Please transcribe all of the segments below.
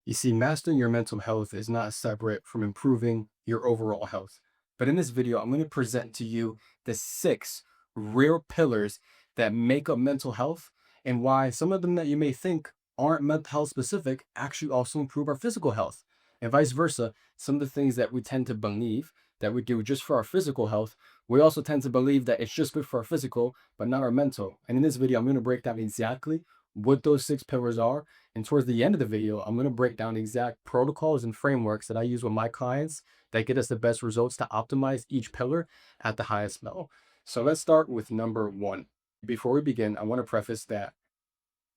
You see, mastering your mental health is not separate from improving your overall health. But in this video, I'm going to present to you the 6 real pillars that make up mental health and why some of them that you may think aren't mental health specific actually also improve our physical health. And vice versa, some of the things that we tend to believe that we do just for our physical health, we also tend to believe that it's just good for our physical, but not our mental. And in this video, I'm going to break down exactly what those 6 pillars are, and towards the end of the video, I'm going to break down exact protocols and frameworks that I use with my clients that get us the best results to optimize each pillar at the highest level. So let's start with number 1. Before we begin, I want to preface that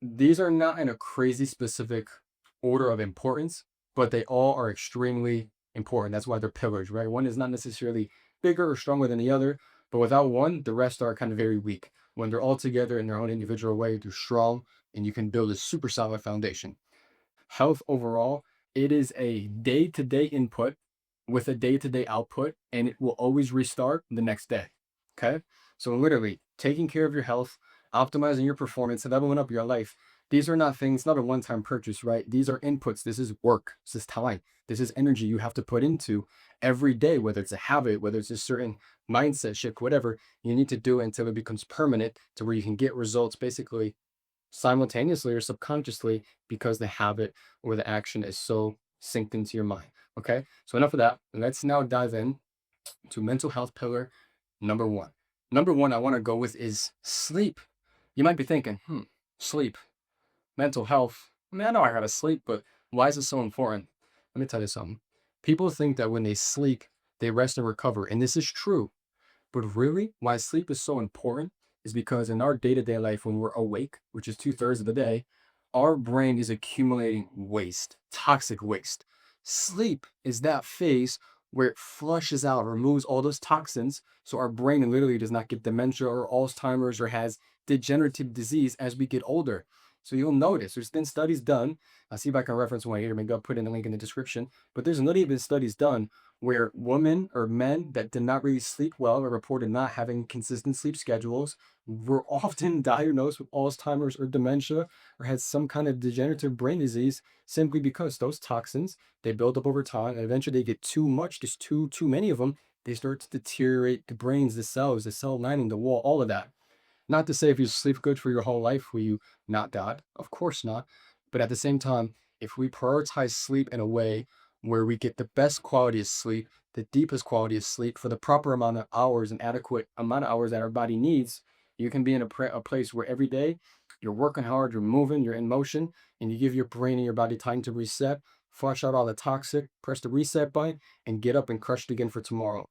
these are not in a crazy specific order of importance, but they all are extremely important. That's why they're pillars, right? One is not necessarily bigger or stronger than the other, but without one, the rest are kind of very weak. When they're all together in their own individual way, they're strong and you can build a super solid foundation. Health overall, it is a day-to-day input with a day-to-day output, and it will always restart the next day. Okay. So literally taking care of your health, optimizing your performance, and leveling up your life. These are not things, not a one-time purchase, right? These are inputs. This is work. This is time. This is energy you have to put into every day, whether it's a habit, whether it's a certain mindset shift, whatever, you need to do it until it becomes permanent to where you can get results basically simultaneously or subconsciously because the habit or the action is so synced into your mind. Okay. So enough of that. Let's now dive in to mental health pillar number 1. Number 1 I want to go with is sleep. You might be thinking, sleep, mental health. I mean, I know I gotta sleep, but why is it so important? Let me tell you something. People think that when they sleep, they rest and recover. And this is true. But really, why sleep is so important is because in our day to day life, when we're awake, which is 2/3 of the day, our brain is accumulating waste, toxic waste. Sleep is that phase where it flushes out, removes all those toxins. So our brain literally does not get dementia or Alzheimer's or has degenerative disease as we get older. So you'll notice there's been studies done. I'll see if I can reference one here. Maybe I'll put in a link in the description. But there's literally been studies done where women or men that did not really sleep well or reported not having consistent sleep schedules were often diagnosed with Alzheimer's or dementia or had some kind of degenerative brain disease simply because those toxins they build up over time and eventually they get too much, just too many of them. They start to deteriorate the brains, the cells, the cell lining, the wall, all of that. Not to say if you sleep good for your whole life, will you not die? Of course not. But at the same time, if we prioritize sleep in a way where we get the best quality of sleep, the deepest quality of sleep for the proper amount of hours and adequate amount of hours that our body needs, you can be in a place where every day you're working hard, you're moving, you're in motion, and you give your brain and your body time to reset, flush out all the toxic, press the reset button, and get up and crush it again for tomorrow.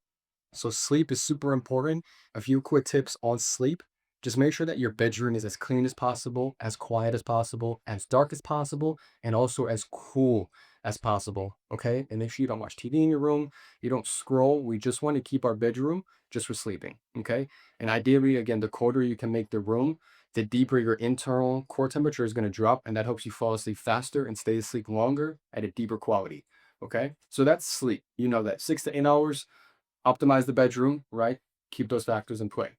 So sleep is super important. A few quick tips on sleep. Just make sure that your bedroom is as clean as possible, as quiet as possible, as dark as possible, and also as cool as possible. Okay. And make sure you don't watch TV in your room. You don't scroll. We just want to keep our bedroom just for sleeping. Okay. And ideally, again, the colder you can make the room, the deeper your internal core temperature is going to drop. And that helps you fall asleep faster and stay asleep longer at a deeper quality. Okay. So that's sleep. You know that 6 to 8 hours. Optimize the bedroom, right? Keep those factors in play.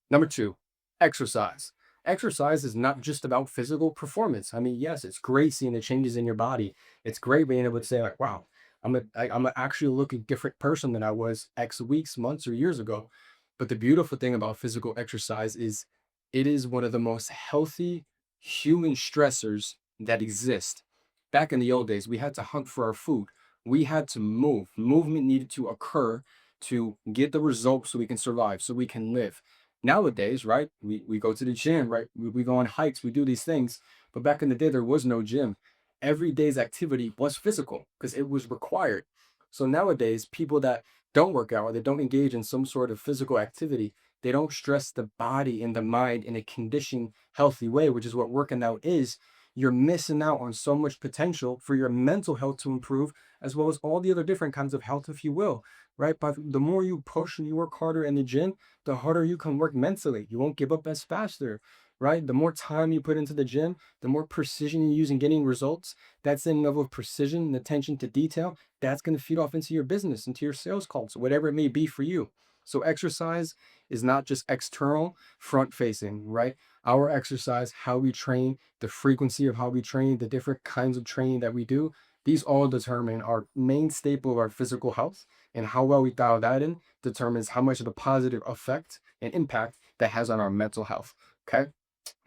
Number 2, exercise. Exercise is not just about physical performance. I mean, yes, it's great seeing the changes in your body. It's great being able to say like, wow, I'm actually looking different person than I was X weeks, months, or years ago. But the beautiful thing about physical exercise is it is one of the most healthy human stressors that exist. Back in the old days, we had to hunt for our food. We had to move. Movement needed to occur to get the results so we can survive, so we can live. Nowadays, right, we go to the gym, right? We go on hikes, we do these things. But back in the day, there was no gym. Every day's activity was physical because it was required. So nowadays, people that don't work out or they don't engage in some sort of physical activity, they don't stress the body and the mind in a conditioned, healthy way, which is what working out is. You're missing out on so much potential for your mental health to improve, as well as all the other different kinds of health, if you will, right? But the more you push and you work harder in the gym, the harder you can work mentally. You won't give up as faster, right? The more time you put into the gym, the more precision you use in getting results. That same level of precision and attention to detail, that's going to feed off into your business, into your sales calls, whatever it may be for you. So exercise is not just external, front facing, right? Our exercise, how we train, the frequency of how we train, the different kinds of training that we do, These all determine our main staple of our physical health, and how well we dial that in determines how much of a positive effect and impact that has on our mental health. Okay.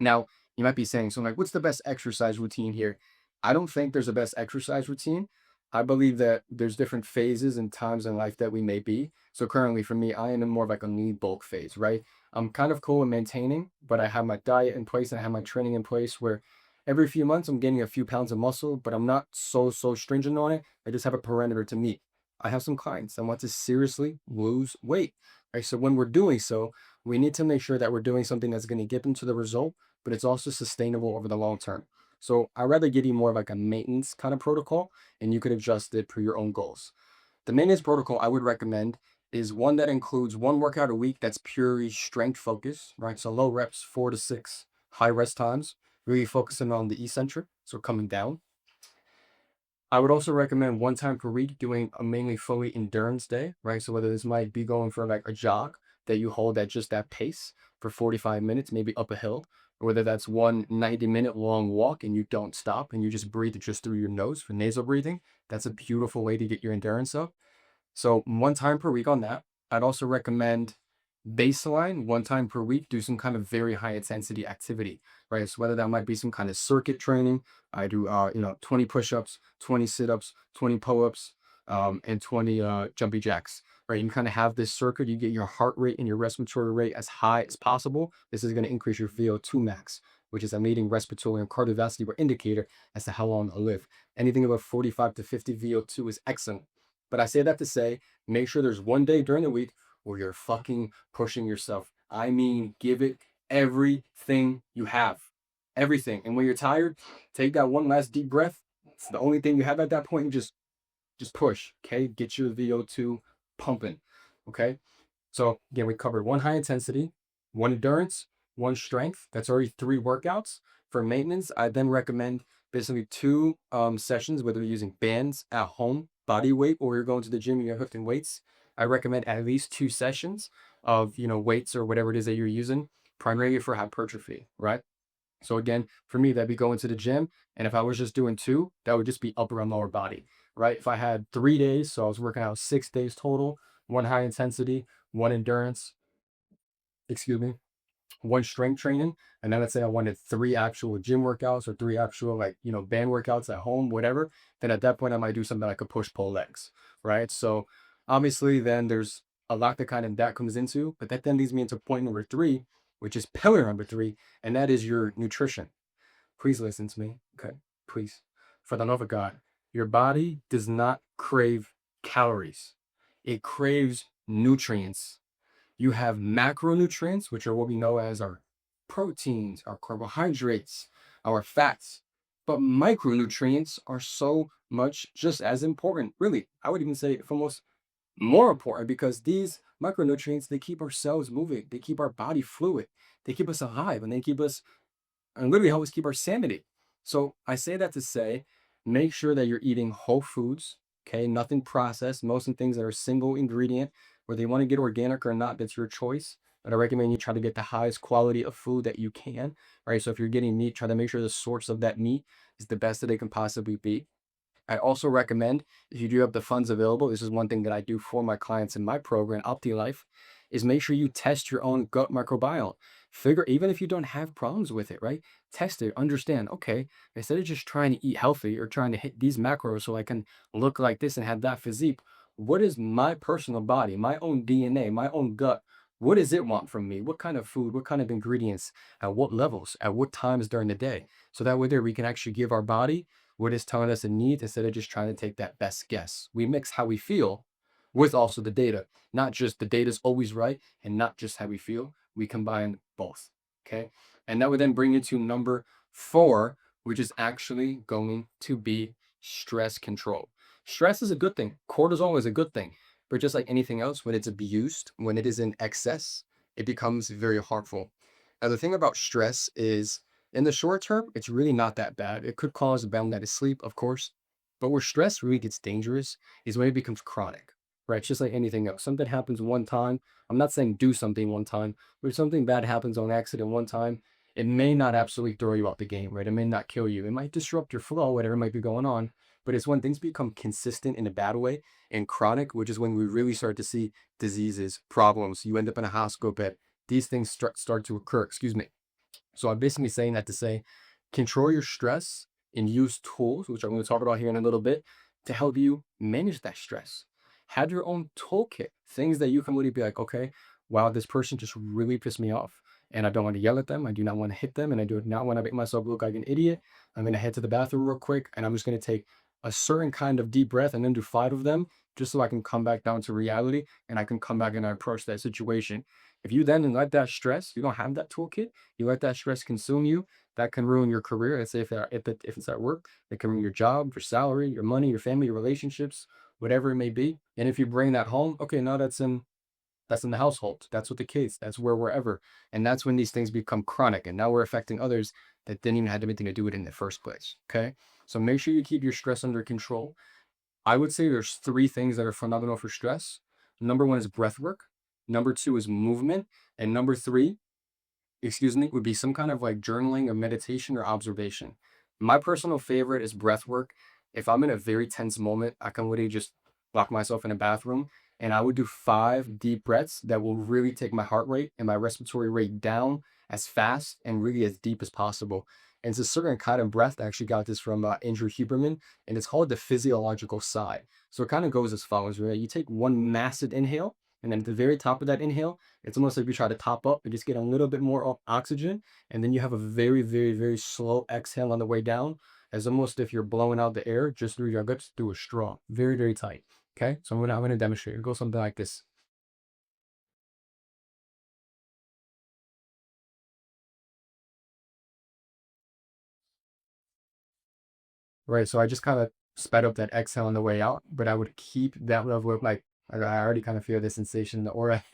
Now, you might be saying, so like, what's the best exercise routine here? I don't think there's a best exercise routine. I believe that there's different phases and times in life that we may be. So currently for me, I am in more of like a lean bulk phase, right? I'm kind of cool with maintaining, but I have my diet in place and I have my training in place where every few months I'm gaining a few pounds of muscle, but I'm not so stringent on it. I just have a parameter to meet. I have some clients that want to seriously lose weight, right? So when we're doing so, we need to make sure that we're doing something that's going to get them to the result, but it's also sustainable over the long term. So I'd rather give you more of like a maintenance kind of protocol, and you could adjust it per your own goals. The maintenance protocol I would recommend is one that includes one workout a week that's purely strength focused, right? So low reps, 4 to 6, high rest times, really focusing on the eccentric, so coming down. I would also recommend one time per week doing a mainly fully endurance day, right? So whether this might be going for like a jog that you hold at just that pace for 45 minutes, maybe up a hill, or whether that's one 90-minute long walk and you don't stop and you just breathe just through your nose for nasal breathing. That's a beautiful way to get your endurance up. So one time per week on that. I'd also recommend baseline one time per week, do some kind of very high intensity activity, right? So whether that might be some kind of circuit training, I do, 20 push-ups, 20 sit-ups, 20 pull-ups, and 20 jumpy jacks, right? You kind of have this circuit, you get your heart rate and your respiratory rate as high as possible. This is going to increase your VO2 max, which is a leading respiratory and cardiovascular indicator as to how long they'll live. Anything above 45 to 50 VO2 is excellent. But I say that to say, make sure there's one day during the week where you're fucking pushing yourself. I mean, give it everything you have. Everything. And when you're tired, take that one last deep breath. It's the only thing you have at that point. And just push. Okay. Get your VO2 pumping. Okay. So again, we covered one high intensity, one endurance, one strength. That's already 3 workouts. For maintenance, I then recommend basically 2 sessions, whether you're using bands at home, body weight, or you're going to the gym and you're lifting weights. I recommend at least 2 sessions of weights or whatever it is that you're using, primarily for hypertrophy, right? So again, for me, that'd be going to the gym. And if I was just doing 2, that would just be upper and lower body, right? If I had 3 days, so I was working out 6 days total, one high intensity, one endurance, excuse me, one strength training. And then let's say I wanted 3 actual gym workouts or 3 actual band workouts at home, whatever. Then at that point, I might do something like a push pull legs, right? So obviously, then there's a lot that kind of that comes into, but that then leads me into point number 3, which is pillar number 3, and that is your nutrition. Please listen to me, okay? Please, for the love of God, your body does not crave calories; it craves nutrients. You have macronutrients, which are what we know as our proteins, our carbohydrates, our fats. But micronutrients are so much just as important. Really, I would even say almost more important, because these micronutrients, they keep our cells moving, they keep our body fluid, they keep us alive, and they keep us and literally help us keep our sanity. So I say that to say, make sure that you're eating whole foods, okay? Nothing processed, mostly things that are single ingredient. Whether you want to get organic or not, that's your choice. But I recommend you try to get the highest quality of food that you can, right? So if you're getting meat, try to make sure the source of that meat is the best that it can possibly be. I also recommend, if you do have the funds available, this is one thing that I do for my clients in my program, OptiLife, is make sure you test your own gut microbiome. Figure, even if you don't have problems with it, right? Test it, understand, okay, instead of just trying to eat healthy or trying to hit these macros so I can look like this and have that physique, what is my personal body, my own DNA, my own gut? What does it want from me? What kind of food, what kind of ingredients, at what levels, at what times during the day? So that way there we can actually give our body what is telling us a need instead of just trying to take that best guess. We mix how we feel with also the data, not just the data's always right and not just how we feel. We combine both. Okay. And that would then bring you to number 4, which is actually going to be stress control. Stress is a good thing. Cortisol is a good thing. But just like anything else, when it's abused, when it is in excess, it becomes very harmful. Now, the thing about stress is, in the short term, it's really not that bad. It could cause a boundless sleep, of course, but where stress really gets dangerous is when it becomes chronic, right? It's just like anything else. Something happens one time. I'm not saying do something one time, but if something bad happens on accident one time, it may not absolutely throw you out the game, right? It may not kill you. It might disrupt your flow, whatever might be going on, But it's when things become consistent in a bad way and chronic, which is when we really start to see diseases, problems. You end up in a hospital bed. These things start to occur. Excuse me. So I'm basically saying that to say, control your stress and use tools, which I'm going to talk about here in a little bit, to help you manage that stress. Have your own toolkit, things that you can really be like, okay, wow, this person just really pissed me off. And I don't want to yell at them. I do not want to hit them. And I do not want to make myself look like an idiot. I'm going to head to the bathroom real quick. And I'm just going to take a certain kind of deep breath and then do 5 of them just so I can come back down to reality and I can come back and I approach that situation. If you then let that stress, you don't have that toolkit, you let that stress consume you, that can ruin your career. Let's say if it's at work, it can ruin your job, your salary, your money, your family, your relationships, whatever it may be. And if you bring that home, okay, now that's in the household. That's with the kids. That's wherever. And that's when these things become chronic. And now we're affecting others that didn't even have anything to do with it in the first place. Okay. So make sure you keep your stress under control. I would say there's 3 things that are phenomenal for stress. Number 1 is breath work. Number 2 is movement. And number 3, excuse me, would be some kind of like journaling or meditation or observation. My personal favorite is breath work. If I'm in a very tense moment, I can literally just lock myself in a bathroom and I would do 5 deep breaths that will really take my heart rate and my respiratory rate down as fast and really as deep as possible. And it's a certain kind of breath. I actually got this from Andrew Huberman, and it's called the physiological sigh. So it kind of goes as follows, right? You take one massive inhale, and then at the very top of that inhale, it's almost like you try to top up and just get a little bit more oxygen. And then you have a very, very, very slow exhale on the way down, as almost if you're blowing out the air just through your guts through a straw. Very, very tight. Okay. So I'm gonna demonstrate. It goes something like this. Right. So I just kind of sped up that exhale on the way out, but I would keep that level of like, I already kind of feel the sensation, the aura.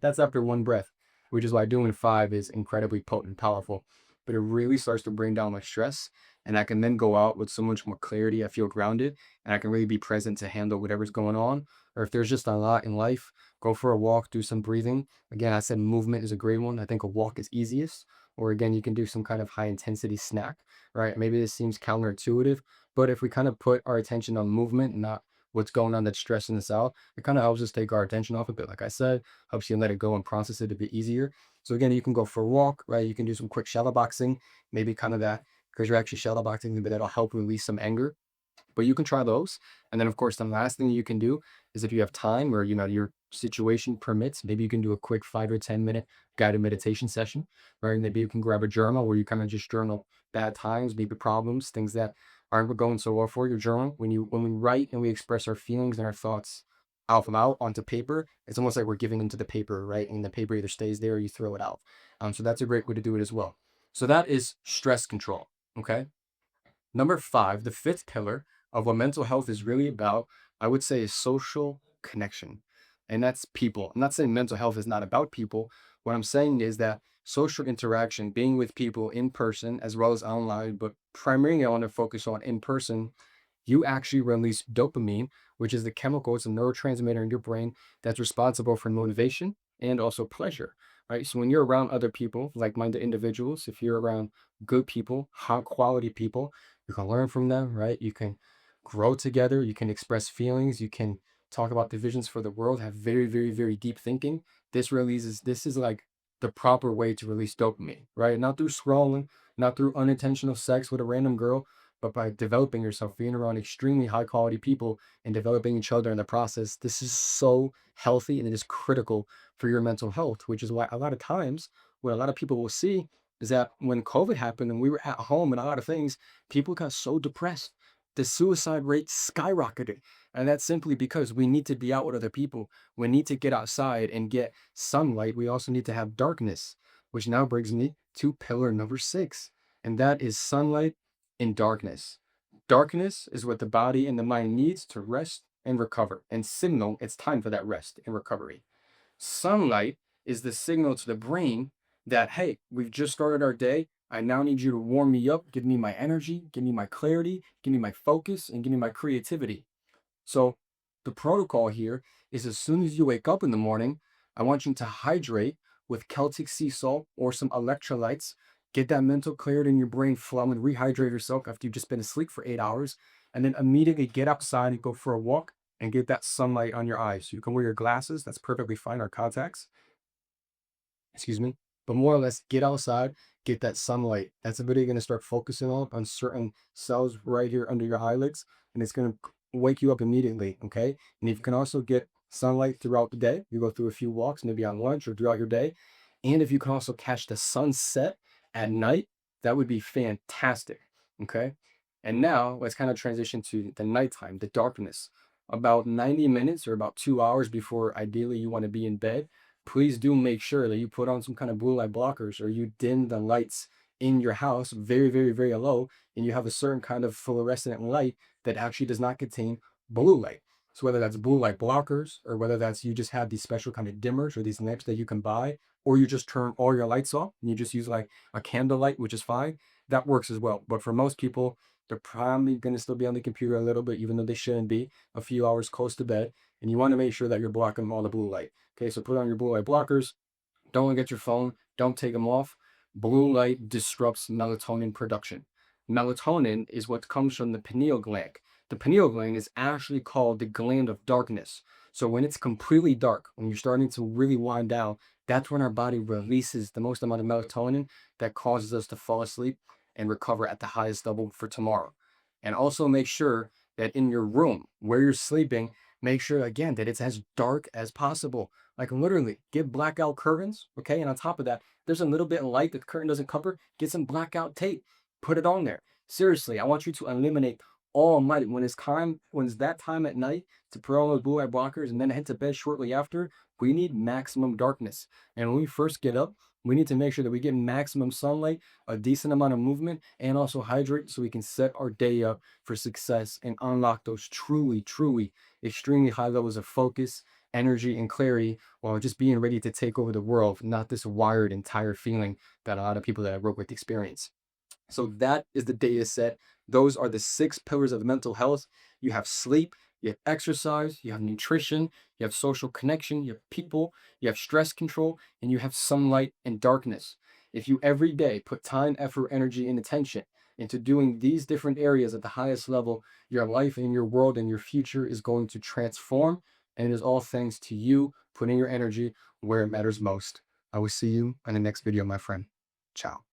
That's after one breath, which is why doing 5 is incredibly potent, powerful. But it really starts to bring down my stress. And I can then go out with so much more clarity. I feel grounded and I can really be present to handle whatever's going on. Or if there's just a lot in life, go for a walk, do some breathing. Again, I said movement is a great one. I think a walk is easiest. Or again, you can do some kind of high intensity snack, right? Maybe this seems counterintuitive, but if we kind of put our attention on movement, not what's going on that's stressing us out, it kind of helps us take our attention off a bit. Like I said, helps you let it go and process it a bit easier. So again, you can go for a walk, right? You can do some quick shadow boxing, maybe kind of that because you're actually shadow boxing, but that'll help release some anger, but you can try those. And then of course, the last thing you can do is if you have time or your situation permits, maybe you can do a quick 5 or 10 minute guided meditation session, right? Maybe you can grab a journal where you kind of just journal bad times, maybe problems, things that aren't going so well for your journal. When we write and we express our feelings and our thoughts out loud onto paper, it's almost like we're giving into the paper, right? And the paper either stays there or you throw it out. So that's a great way to do it as well. So that is stress control. Okay. Number 5, the 5th pillar of what mental health is really about, I would say, is social connection. And that's people. I'm not saying mental health is not about people. What I'm saying is that social interaction, being with people in person as well as online, but primarily I want to focus on in person, you actually release dopamine, which is the chemical, it's a neurotransmitter in your brain that's responsible for motivation and also pleasure, right? So when you're around other people, like-minded individuals, if you're around good people, high quality people, you can learn from them, right? You can grow together, you can express feelings, you can talk about the visions for the world, have very, very, very deep thinking. This is like the proper way to release dopamine, right? Not through scrolling, not through unintentional sex with a random girl, but by developing yourself, being around extremely high quality people and developing each other in the process. This is so healthy and it is critical for your mental health, which is why a lot of times what a lot of people will see is that when COVID happened and we were at home and a lot of things, people got so depressed. The suicide rate skyrocketed. And that's simply because we need to be out with other people. We need to get outside and get sunlight. We also need to have darkness, which now brings me to pillar number 6, and that is sunlight in darkness. Darkness is what the body and the mind needs to rest and recover and signal it's time for that rest and recovery. Sunlight is the signal to the brain that, hey, we've just started our day. I now need you to warm me up, give me my energy, give me my clarity, give me my focus, and give me my creativity. So the protocol here is as soon as you wake up in the morning, I want you to hydrate with Celtic sea salt or some electrolytes. Get that mental clarity in your brain flowing, rehydrate yourself after you've just been asleep for 8 hours. and then immediately get outside and go for a walk and get that sunlight on your eyes. You can wear your glasses, that's perfectly fine, or contacts, excuse me. But more or less, get outside, get that sunlight. That's really going to start focusing on certain cells right here under your eyelids, and it's going to wake you up immediately. Okay. And if you can also get sunlight throughout the day, you go through a few walks, maybe on lunch or throughout your day. And if you can also catch the sunset at night, that would be fantastic. Okay. And now let's kind of transition to the nighttime, the darkness. About 90 minutes or about 2 hours before ideally you want to be in bed, please do make sure that you put on some kind of blue light blockers, or you dim the lights in your house very, very, very low, and you have a certain kind of fluorescent light that actually does not contain blue light. So whether that's blue light blockers, or whether that's you just have these special kind of dimmers or these lamps that you can buy, or you just turn all your lights off and you just use like a candle light, which is fine, that works as well. But for most people, they're probably going to still be on the computer a little bit, even though they shouldn't be, a few hours close to bed, and you want to make sure that you're blocking all the blue light. Okay, so put on your blue light blockers. Don't look at your phone. Don't take them off. Blue light disrupts melatonin production. Melatonin is what comes from the pineal gland. The pineal gland is actually called the gland of darkness. So when it's completely dark, when you're starting to really wind down, that's when our body releases the most amount of melatonin that causes us to fall asleep and recover at the highest level for tomorrow. And also make sure that in your room where you're sleeping, make sure again that it's as dark as possible. Like literally, get blackout curtains, okay? And on top of that, there's a little bit of light that the curtain doesn't cover. Get some blackout tape, put it on there. Seriously, I want you to eliminate all light when it's that time at night to put on those blue light blockers and then head to bed shortly after. We need maximum darkness. And when we first get up, we need to make sure that we get maximum sunlight, a decent amount of movement, and also hydrate so we can set our day up for success and unlock those truly, truly extremely high levels of focus, energy, and clarity, while just being ready to take over the world, not this wired and tired feeling that a lot of people that I work with experience. So that is the data set. Those are the 6 pillars of mental health. You have sleep, you have exercise, you have nutrition, you have social connection, you have people, you have stress control, and you have sunlight and darkness. If you every day put time, effort, energy, and attention into doing these different areas at the highest level, your life and your world and your future is going to transform. And it is all thanks to you putting your energy where it matters most. I will see you in the next video, my friend. Ciao.